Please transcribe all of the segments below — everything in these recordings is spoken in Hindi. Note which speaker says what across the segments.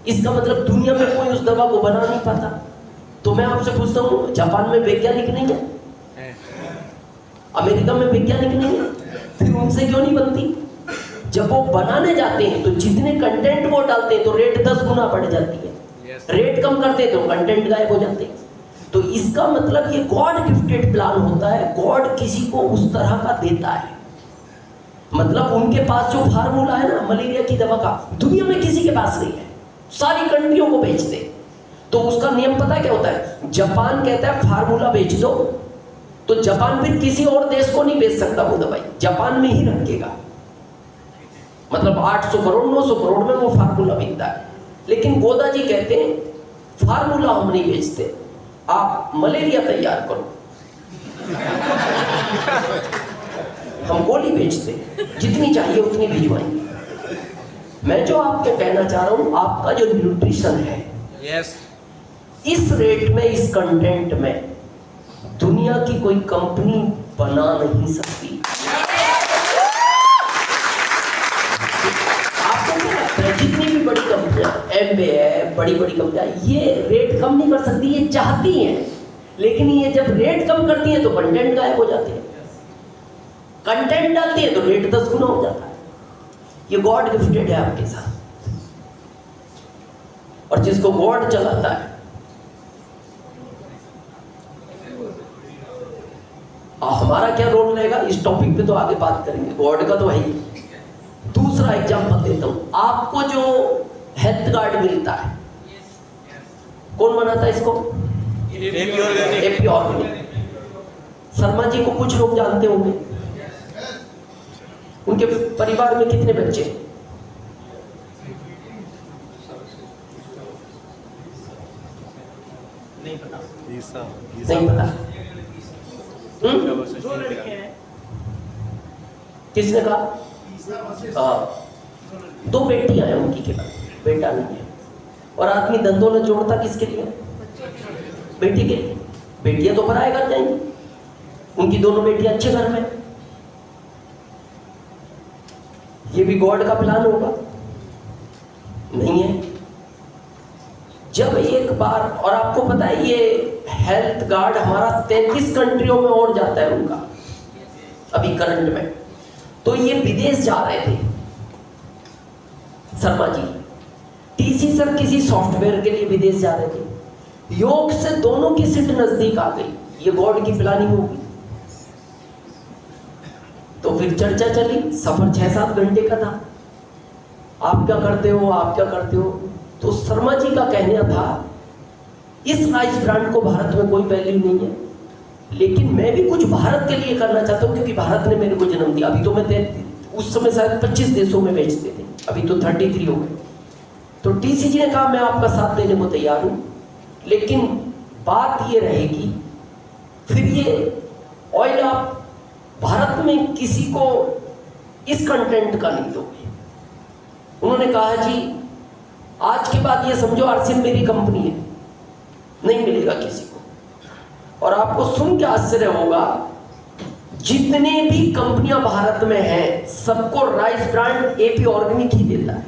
Speaker 1: इसका मतलब दुनिया में कोई उस दवा को बना नहीं पाता। तो मैं आपसे पूछता हूँ, जापान में वैज्ञानिक नहीं है, अमेरिका में वैज्ञानिक नहीं है, फिर उनसे क्यों नहीं बनती? जब वो बनाने जाते हैं तो जितने कंटेंट वो डालते हैं तो रेट 10 गुना बढ़ जाती है, रेट कम करते हैं तो कंटेंट गायब हो जाते हैं। तो इसका मतलब ये गॉड गिफ्टेड प्लान होता है, गॉड किसी को उस तरह का देता है। मतलब उनके पास जो फार्मूला है ना मलेरिया की दवा का, दुनिया में किसी के पास नहीं है, सारी कंट्रियों को बेचते। तो उसका नियम पता है क्या होता है? जापान कहता है फार्मूला बेच दो, तो जापान फिर किसी और देश को नहीं बेच सकता वो दवाई, जापान में ही रखेगा। मतलब 800 करोड़ 900 करोड़ में वो फार्मूला बिकता है। लेकिन गोदा जी कहते हैं फार्मूला हम नहीं बेचते, आप मलेरिया तैयार करो, हम गोली बेचते, जितनी चाहिए उतनी भिजवाएंगे। मैं जो आपको कहना चाह रहा हूं, आपका जो न्यूट्रिशन है, इस रेट में, इस कंटेंट में दुनिया की कोई कंपनी बना नहीं सकती। आपको क्या लगता है जितनी भी बड़ी कंपनियां, एमवे है, बड़ी बड़ी कंपनियां, ये रेट कम नहीं कर सकती? ये चाहती हैं, लेकिन ये जब रेट कम करती हैं तो कंटेंट गायब हो जाते हैं, कंटेंट डालती है तो रेट 10 गुना हो जाता है। ये गॉड गिफ्टेड है आपके साथ। और जिसको गॉड चलाता है, हमारा क्या रोल रहेगा इस टॉपिक पे तो आगे बात करेंगे, गॉड का तो है ही। दूसरा एग्जांपल देता हूं आपको, जो हेल्थ कार्ड मिलता है, कौन बनाता है इसको? AP organic. शर्मा जी को कुछ लोग जानते होंगे, उनके परिवार में कितने बच्चे? नहीं पता। नहीं पता। किसने कहा? 2 बेटियां हैं उनकी, केवल बेटा नहीं है। और आदमी धंधों में जोड़ता किसके लिए? बेटी के लिए। बेटियां तो पराए घर जाएंगी, उनकी दोनों बेटियां अच्छे घर में। ये भी गॉड का प्लान होगा? नहीं है। जब एक बार, और आपको पता है ये हेल्थ गार्ड हमारा 33 कंट्रियों में और जाता है उनका अभी करंट में। तो ये विदेश जा रहे थे शर्मा जी, टीसी सर किसी सॉफ्टवेयर के लिए विदेश जा रहे थे। योग से दोनों की सीट नजदीक आ गई, ये गॉड की प्लानिंग होगी। तो फिर चर्चा चली, सफर 6-7 घंटे का था। आप क्या करते हो, आप क्या करते हो? तो शर्मा जी का कहना था इस राइस ब्रांड को भारत में कोई वैल्यू नहीं है, लेकिन मैं भी कुछ भारत के लिए करना चाहता हूँ, क्योंकि भारत ने मेरे को जन्म दिया। अभी तो मैं उस समय शायद 25 देशों में बेचते थे, अभी तो 33 हो गए। तो टीसी जी ने कहा मैं आपका साथ देने को तैयार हूँ, लेकिन बात ये रहेगी फिर ये ऑयल आप भारत में किसी को इस कंटेंट का नहीं दोगे। उन्होंने कहा जी आज के बाद ये समझो आरसीएम मेरी कंपनी है, नहीं मिलेगा किसी को। और आपको सुन के आश्चर्य होगा, जितने भी कंपनियां भारत में हैं सबको राइस ब्रांड एपी ऑर्गेनिक ही देता है,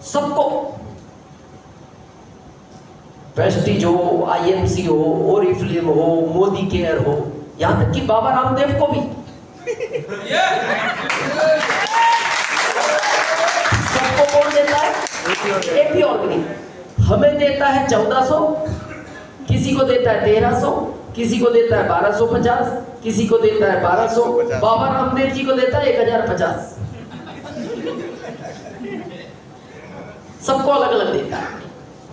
Speaker 1: सबको। प्रेस्टीज हो, आईएमसी हो, ओरिफ्लेम हो, मोदी केयर हो, यहां तक कि बाबा रामदेव को भी सबको कौन देता है? AP organic. हमें देता है 1400, किसी को देता है 1300, किसी को देता है 1250, किसी को देता है 1200, बाबा रामदेव जी को देता है 1050। सबको अलग अलग देता है।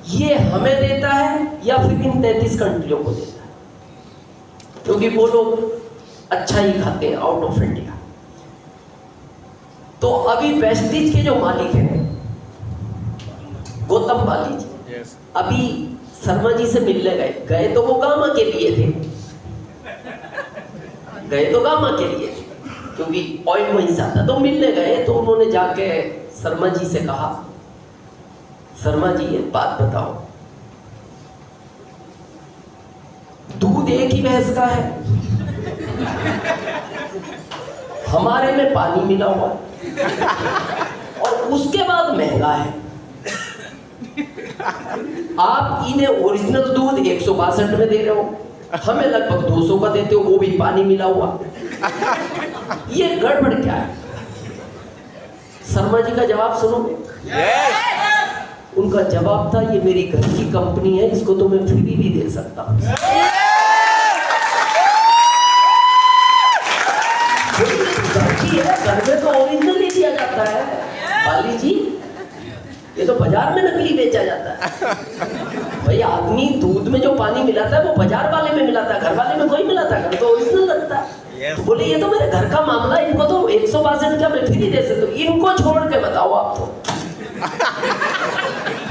Speaker 1: ये हमें देता है या फिर इन 33 कंट्रियों को देता है, क्योंकि वो लोग अच्छा ही खाते हैं आउट ऑफ इंडिया। तो अभी वेस्टिज के जो मालिक हैं गौतम बाली जी, अभी शर्मा जी से मिलने गए तो वो गामा के लिए थे, गए तो गामा के लिए थे, क्योंकि ऑयल वहीं से आता। तो मिलने गए तो उन्होंने जाके शर्मा जी से कहा, शर्मा जी एक बात बताओ, दूध एक ही भैंस का है, हमारे में पानी मिला हुआ है और उसके बाद महंगा है, आप इन्हें ओरिजिनल दूध 162 में दे रहे हो, हमें लगभग 200 का देते हो, वो भी पानी मिला हुआ। ये गड़बड़ क्या है? शर्मा जी का जवाब सुनोगे? उनका जवाब था, ये मेरी घर की कंपनी है, इसको तो मैं फ्री भी दे सकता हूं। घर में तो ओरिजिनल ही दिया जाता है बाली जी, ये तो बाजार में नकली बेचा जाता है। भाई आदमी दूध में जो पानी मिलाता है वो बाजार वाले में मिलाता है, घर वाले में कोई मिलाता है, घर तो ओरिजिनल लगता है। तो बोले ये तो मेरे घर का मामला, इनको तो 162 का मैं फ्री दे सकता हूँ, इनको छोड़ के बताओ आप तो।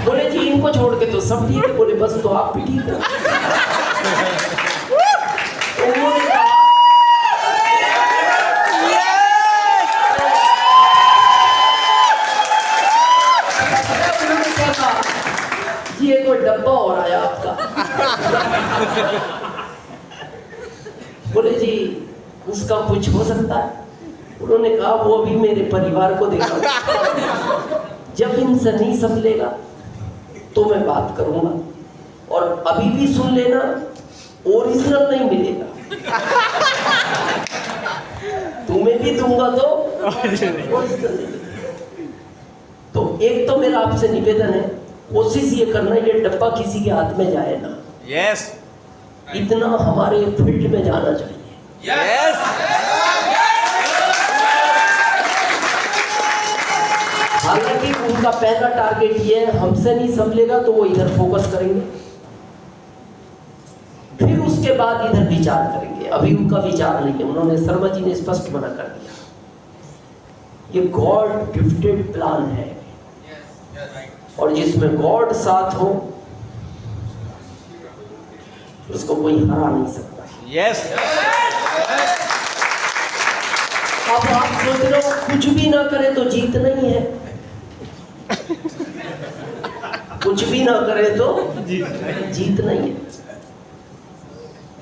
Speaker 1: बोले जी इनको छोड़ के तो सब ठीक है। बोले बस तो आप भी ठीक है। उन्होंने कहा ये कोई डब्बा हो रहा है आपका। बोले जी उसका कुछ हो सकता है? उन्होंने कहा वो अभी मेरे परिवार को देखा, जब इनसे नहीं संभलेगा तो मैं बात करूंगा, और अभी भी सुन लेना ओरिजिनल नहीं मिलेगा, तुम्हें भी दूंगा तो ओरिजिनल नहीं। तो एक तो मेरा आपसे निवेदन है, कोशिश ये करना ये डब्बा किसी के हाथ में जाए ना।
Speaker 2: यस।
Speaker 1: इतना हमारे फील्ड में जाना चाहिए।
Speaker 2: यस।
Speaker 1: हालांकि उनका पहला टारगेट ये है, हमसे नहीं संभलेगा तो वो इधर फोकस करेंगे, फिर उसके बाद इधर विचार करेंगे। अभी उनका विचार नहीं है, उन्होंने शर्मा जी ने स्पष्ट मना कर दिया। ये गॉड गिफ्टेड प्लान है, और जिसमें गॉड साथ हो उसको कोई हरा नहीं सकता।
Speaker 2: यस।
Speaker 1: अब आप सोच रहे हो कुछ भी ना करे तो जीत नहीं है, कुछ भी ना करे तो जीत नहीं है,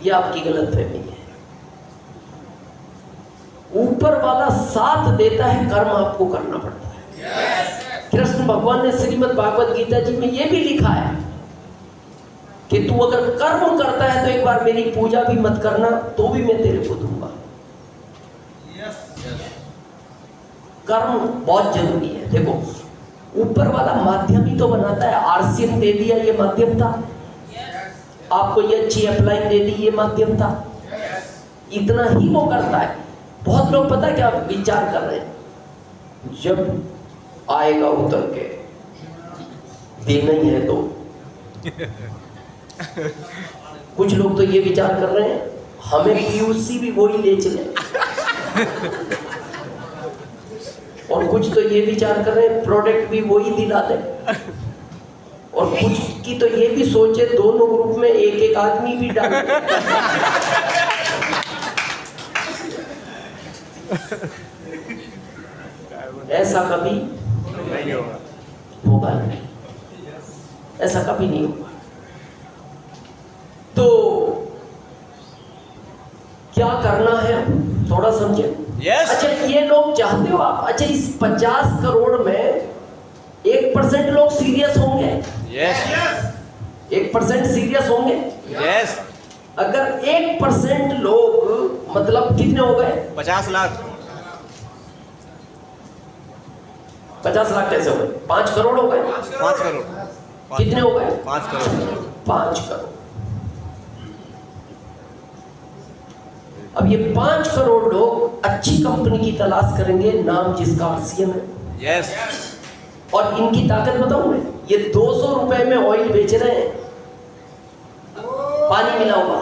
Speaker 1: ये आपकी गलतफहमी है। ऊपर वाला साथ देता है, कर्म आपको करना पड़ता है। कृष्ण भगवान ने श्रीमद् भागवत गीता जी में ये भी लिखा है कि तू अगर कर्म करता है तो एक बार मेरी पूजा भी मत करना, तो भी मैं तेरे को दूंगा। कर्म बहुत जरूरी है। देखो ऊपर वाला माध्यम ही तो बनाता है, आरसीएम दे दिया ये माध्यम था, आपको ये अच्छी अपलाइन दे दी ये माध्यम था, इतना ही वो करता है। बहुत लोग पता है क्या विचार कर रहे हैं, जब आएगा उतर के देना ही है तो। कुछ लोग तो ये विचार कर रहे हैं हमें पीयूसी भी वही ले चले, और कुछ तो ये विचार कर रहे हैं प्रोडक्ट भी वही दिला दे, और कुछ की तो ये भी सोचे दोनों ग्रुप में एक एक आदमी भी डाल। ऐसा कभी
Speaker 2: नहीं
Speaker 1: होगा नहीं, ऐसा कभी नहीं होगा। तो क्या करना है थोड़ा समझे।
Speaker 2: Yes.
Speaker 1: अच्छा ये लोग चाहते हो आप, अच्छा इस 50 करोड़ में 1% लोग सीरियस होंगे?
Speaker 2: यस।
Speaker 1: 1% सीरियस होंगे?
Speaker 2: यस।
Speaker 1: अगर 1% लोग मतलब कितने हो गए?
Speaker 2: 50 लाख।
Speaker 1: 50 लाख कैसे हो गए? 5 करोड़ हो गए।
Speaker 2: 5 करोड़।
Speaker 1: कितने हो गए?
Speaker 2: 5 करोड़।
Speaker 1: 5 करोड़। अब ये 5 करोड़ लोग अच्छी कंपनी की तलाश करेंगे, नाम जिसका आरसीएम है।
Speaker 2: यस।
Speaker 1: और इनकी ताकत बताऊं मैं, ये 200 रुपए में ऑयल बेच रहे हैं, पानी मिला हुआ।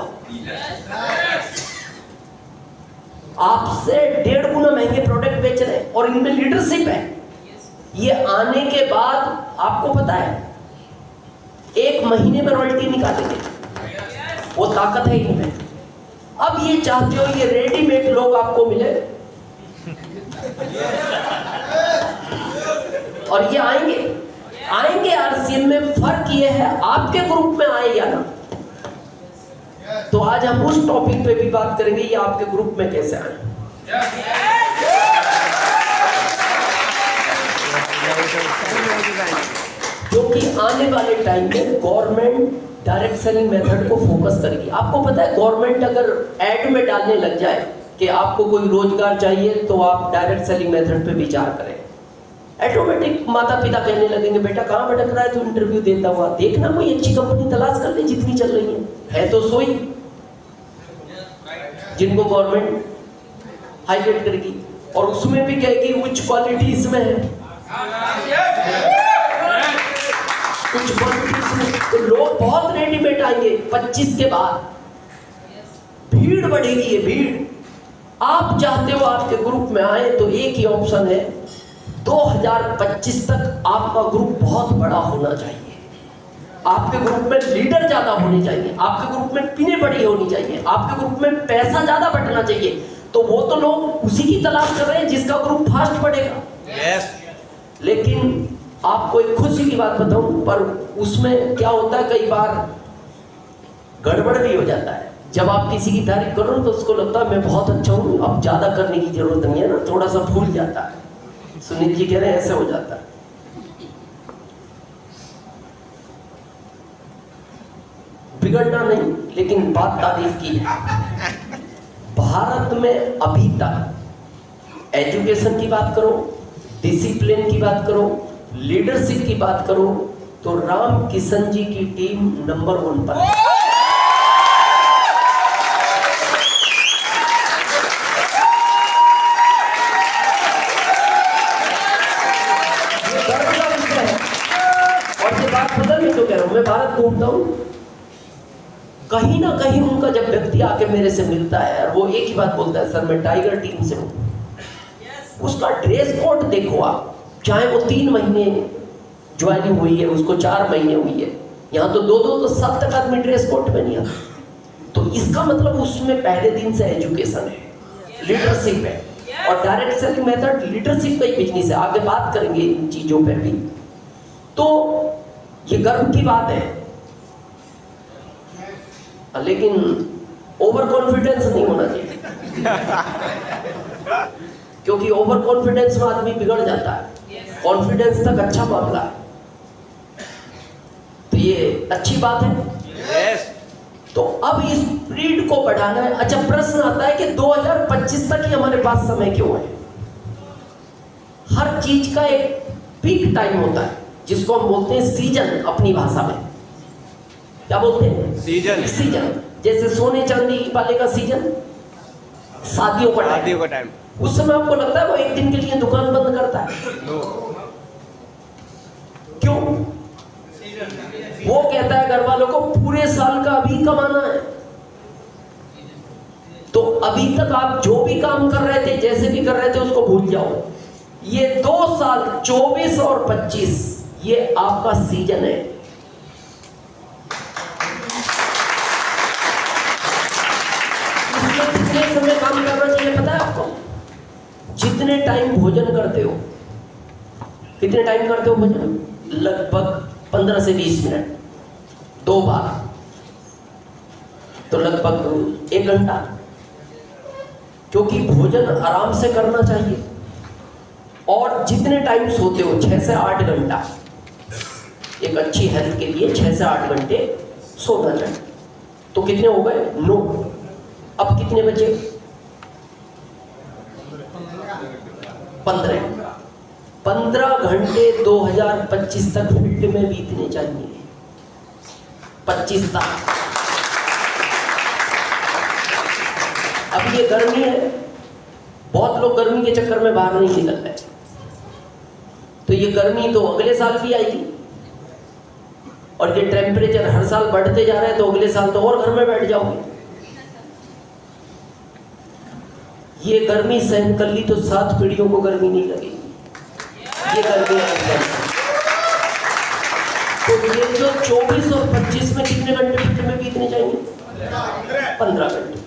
Speaker 1: आपसे 1.5 गुना महंगे प्रोडक्ट बेच रहे हैं, और इनमें लीडरशिप है। ये आने के बाद आपको पता है 1 महीने में रॉयल्टी निकालेंगे, वो ताकत है इनमें। अब ये चाहते हो ये रेडीमेड लोग आपको मिले, और ये आएंगे आरसीएम में। फर्क ये है आपके ग्रुप में आए या ना। तो आज हम उस टॉपिक पे भी बात करेंगे, ये आपके ग्रुप में कैसे आए। जो जो कि आने वाले टाइम में गवर्नमेंट डायरेक्ट सेलिंग मेथड को फोकस करेगी। आपको पता है गवर्नमेंट अगर एड में डालने लग जाए कि आपको कोई रोजगार चाहिए तो आप डायरेक्ट सेलिंग मेथड पे विचार करें, ऑटोमेटिक माता पिता कहने लगेंगे बेटा कहाँ भटक रहा है तू इंटरव्यू देता हुआ, देखना कोई अच्छी कंपनी तलाश कर ले जितनी चल रही है तो सोई जिनको गवर्नमेंट हाईलाइट करेगी और उसमें भी कहेगी उच्च क्वालिटी इसमें है, कुछ क्वालिटी इसमें, तो लोग बहुत रेडीमेड आएंगे 25 के बाद, भीड़ बढ़ेगी। ये भीड़ आप चाहते हो आपके ग्रुप में आए तो एक ही ऑप्शन है, 2025 तक आपका ग्रुप बहुत बड़ा होना चाहिए, आपके ग्रुप में लीडर ज्यादा होने चाहिए, आपके ग्रुप में पिने बड़ी होनी चाहिए, आपके ग्रुप में पैसा ज्यादा बटना चाहिए। तो वो तो लोग उसी की तलाश कर रहे हैं जिसका ग्रुप फास्ट बढ़ेगा।
Speaker 2: yes.
Speaker 1: लेकिन आपको एक खुशी की बात बताऊं, पर उसमें क्या होता है कई बार गड़बड़ भी हो जाता है। जब आप किसी की तारीफ करो तो उसको लगता है मैं बहुत अच्छा हूँ, अब ज्यादा करने की जरूरत नहीं है ना, थोड़ा सा भूल जाता है। सुनील जी कह रहे हैं ऐसे हो जाता है। बिगड़ना नहीं, लेकिन बात तारीफ की है। भारत में अभी तक एजुकेशन की बात करो, डिसिप्लिन की बात करो, लीडरशिप की बात करो तो राम किशन जी की टीम नंबर 1 पर है। और ये बात बदल नहीं तो कह रहा हूं, मैं भारत घूमता हूं, कहीं ना कहीं उनका जब व्यक्ति आके मेरे से मिलता है वो एक ही बात बोलता है, सर मैं टाइगर टीम से हूँ। उसका ड्रेस कोड देखो आप, चाहे वो 3 महीने ज्वाइनिंग हुई है, उसको 4 महीने हुई है, यहाँ तो 2 तो 7 तक आदमी ड्रेस कोड में नहीं आता। तो इसका मतलब उसमें पहले दिन से एजुकेशन है, लीडरशिप है, और डायरेक्ट सेलिंग मेथड लीडरशिप का ही बिजनेस है। आगे बात करेंगे इन चीजों पे भी। तो ये गर्व की बात है, लेकिन ओवर कॉन्फिडेंस नहीं होना चाहिए, क्योंकि ओवर कॉन्फिडेंस में आदमी बिगड़ जाता है। कॉन्फिडेंस तक अच्छा मामला है, तो ये अच्छी बात है।
Speaker 2: yes.
Speaker 1: तो अब इस स्पीड को बढ़ाना है। अच्छा, प्रश्न आता है कि 2025 तक ही हमारे पास समय क्यों है? हर चीज का एक पीक टाइम होता है जिसको हम बोलते हैं सीजन, अपनी भाषा में क्या बोलते हैं?
Speaker 2: सीजन।
Speaker 1: सीजन जैसे सोने चांदी वाले का सीजन, शादियों का
Speaker 2: टाइम।
Speaker 1: उस समय आपको लगता है वो एक दिन के लिए दुकान बंद करता है? क्यों? वो कहता है घर वालों को पूरे साल का अभी कमाना है। तो अभी तक आप जो भी काम कर रहे थे, जैसे भी कर रहे थे, उसको भूल जाओ। ये 2 साल 24 और 25 ये आपका सीजन है। इसमें कितने समय काम करना चाहिए पता है आपको? जितने टाइम भोजन करते हो, कितने टाइम करते हो भोजन? लगभग 15 से 20 मिनट, 2 बार, तो लगभग 1 घंटा। क्योंकि भोजन आराम से करना चाहिए। और जितने टाइम सोते हो 6 से 8 घंटा, एक अच्छी हेल्थ के लिए 6 से 8 घंटे सोना चाहिए। तो कितने हो गए? 9। अब कितने बचे? 15 घंटे 2025 तक फील्ड में बीतने चाहिए। 25 तक। अब ये गर्मी है, बहुत लोग गर्मी के चक्कर में बाहर नहीं निकल रहे, तो ये गर्मी तो अगले साल भी आएगी। और ये टेम्परेचर हर साल बढ़ते जा रहे हैं, तो अगले साल तो और घर में बैठ जाओगे। ये गर्मी सहन कर ली तो 7 पीढ़ियों को गर्मी नहीं लगेगी। ये गर्मी है। तो ये जो 24 और 25 में कितने घंटे फील्ड में बीतने चाहिए? 15 घंटे।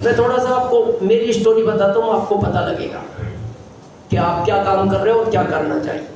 Speaker 1: मैं थोड़ा सा आपको मेरी स्टोरी बताता हूँ, आपको पता लगेगा कि आप क्या काम कर रहे हो और क्या करना चाहिए।